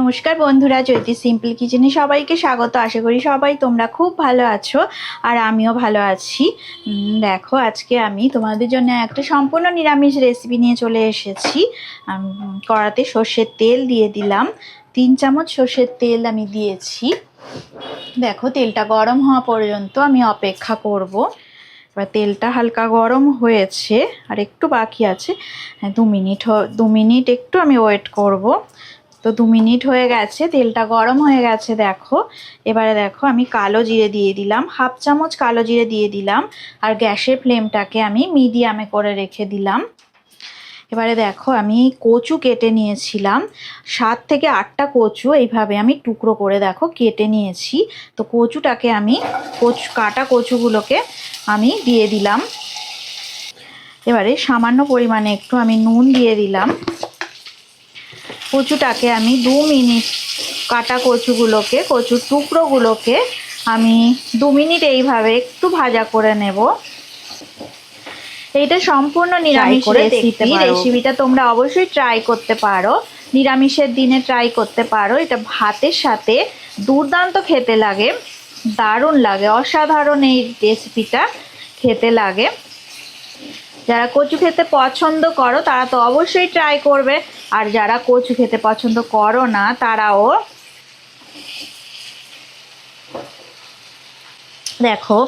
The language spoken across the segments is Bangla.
নমস্কার বন্ধুরা, জ্যোতি সিম্পল কিচেনে সবাইকে স্বাগত। আশা করি সবাই তোমরা খুব ভালো আছো আর আমিও ভালো আছি। দেখো, আজকে আমি তোমাদের জন্য একটা সম্পূর্ণ নিরামিষ রেসিপি নিয়ে চলে এসেছি। কড়াতে সর্ষের তেল দিয়ে দিলাম, 3 চামচ সর্ষের তেল আমি দিয়েছি। দেখো, তেলটা গরম হওয়া পর্যন্ত আমি অপেক্ষা করব। এবার তেলটা হালকা গরম হয়েছে আর একটু বাকি আছে, 2 মিনিট একটু আমি ওয়েট করব। তো 2 মিনিট হয়ে গেছে, তেলটা গরম হয়ে গেছে। দেখো, এবারে দেখো আমি কালো জিরে দিয়ে দিলাম, 1/2 চামচ কালো জিরে দিয়ে দিলাম আর গ্যাসের ফ্লেমটাকে আমি মিডিয়ামে করে রেখে দিলাম। এবারে দেখো, আমি কচু কেটে নিয়েছিলাম, 7 থেকে 8টা কচু এইভাবে আমি টুকরো করে দেখো কেটে নিয়েছি। তো কচুটাকে আমি কাটা কচুগুলোকে আমি দিয়ে দিলাম। এবারে সামান্য পরিমাণে একটু আমি নুন দিয়ে দিলাম। কচুটাকে আমি 2 মিনিট কাটা কচুর টুকরোগুলোকে আমি 2 মিনিট এইভাবে একটু ভাজা করে নেব। এইটা সম্পূর্ণ নিরামিষ রেসিপিটা তোমরা অবশ্যই ট্রাই করতে পারো, নিরামিষের দিনে ট্রাই করতে পারো। এটা ভাতের সাথে দুর্দান্ত খেতে লাগে, দারুণ লাগে, অসাধারণ এই রেসিপিটা খেতে লাগে। যারা কচু খেতে পছন্দ করো তারা তো অবশ্যই ট্রাই করবে, আর যারা কচু খেতে পছন্দ করো না তারাও। দেখো,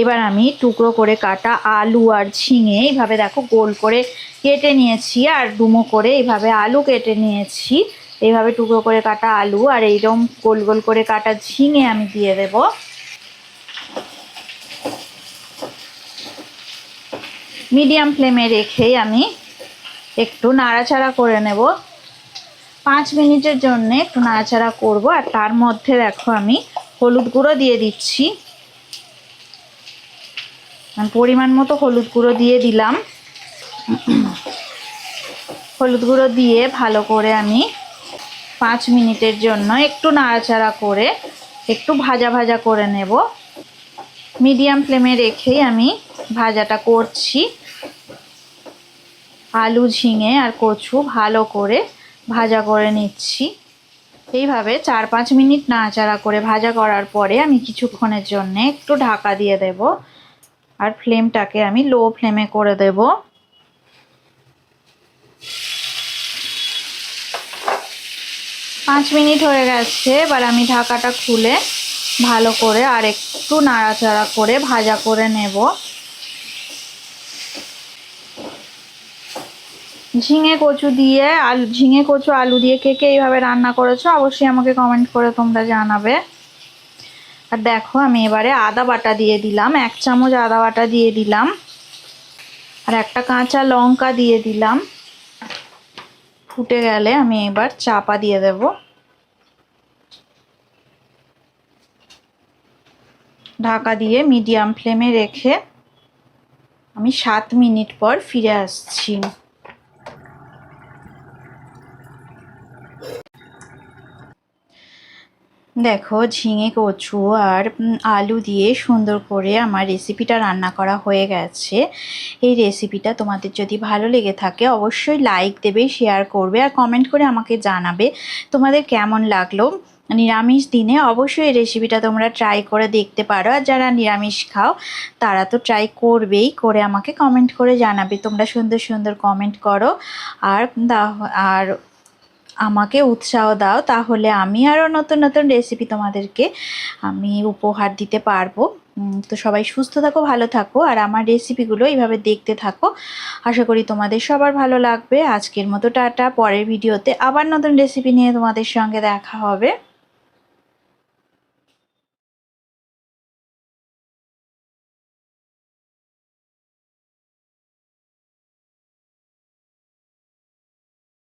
এবার আমি টুকরো করে কাটা আলু আর ঝিঙে এইভাবে দেখো গোল করে কেটে নিয়েছি, আর ডুমো করে এইভাবে আলু কেটে নিয়েছি। এইভাবে টুকরো করে কাটা আলু আর এইরকম গোল গোল করে কাটা ঝিঙে আমি দিয়ে দেব। মিডিয়াম ফ্লেমে রেখেই আমি একটু নাড়াচাড়া করে নেব। 5 মিনিটের জন্য একটু নাড়াচাড়া করব। আর তার মধ্যে দেখো আমি হলুদ গুঁড়ো দিয়ে দিচ্ছি, পরিমাণ মতো হলুদ গুঁড়ো দিয়ে দিলাম। হলুদ গুঁড়ো দিয়ে ভালো করে আমি 5 মিনিটের জন্য একটু নাড়াচাড়া করে একটু ভাজা ভাজা করে নেব। মিডিয়াম ফ্লেমে রেখেই আমি ভাজাটা করছি। আলু, ঝিঙে আর কচু ভালো করে ভাজা করে নিচ্ছি। এইভাবে 4-5 মিনিট নাড়াচাড়া করে ভাজা করার পরে আমি কিছুক্ষণের জন্য একটু ঢাকা দিয়ে দেব, আর ফ্লেমটাকে আমি লো ফ্লেমে করে দেব। পাঁচ মিনিট হয়ে গেছে। এবার আমি ঢাকাটা খুলে ভালো করে আর একটু নাড়াচাড়া করে ভাজা করে নেব। ঝিঙে কচু আলু দিয়ে কে কে এইভাবে রান্না করেছো অবশ্যই আমাকে কমেন্ট করে তোমরা জানাবে। আর দেখো, আমি এবারে আদা বাটা দিয়ে দিলাম, 1 চামচ আদা বাটা দিয়ে দিলাম আর একটা কাঁচা লঙ্কা দিয়ে দিলাম। ফুটে গেলে আমি এবার চাপা দিয়ে দেব। ঢাকা দিয়ে মিডিয়াম ফ্লেমে রেখে আমি 7 মিনিট পর ফিরে আসছি। দেখো, ঝিঙে কচু আর আলু দিয়ে সুন্দর করে আমার রেসিপিটা রান্না করা হয়ে গেছে। এই রেসিপিটা তোমাদের যদি ভালো লেগে থাকে অবশ্যই লাইক দেবে, শেয়ার করবে আর কমেন্ট করে আমাকে জানাবে তোমাদের কেমন লাগলো। নিরামিষ দিনে অবশ্যই এই রেসিপিটা তোমরা ট্রাই করে দেখতে পারো, আর যারা নিরামিষ খাও তারা তো ট্রাই করবেই, করে আমাকে কমেন্ট করে জানাবে। তোমরা সুন্দর সুন্দর কমেন্ট করো আর আমাকে উৎসাহ দাও, তাহলে আমি আরও নতুন নতুন রেসিপি তোমাদেরকে আমি উপহার দিতে পারবো। তো সবাই সুস্থ থাকো, ভালো থাকো আর আমার রেসিপিগুলো এইভাবে দেখতে থাকো। আশা করি তোমাদের সবার ভালো লাগবে। আজকের মতো টাটা, পরের ভিডিওতে আবার নতুন রেসিপি নিয়ে তোমাদের সঙ্গে দেখা হবে।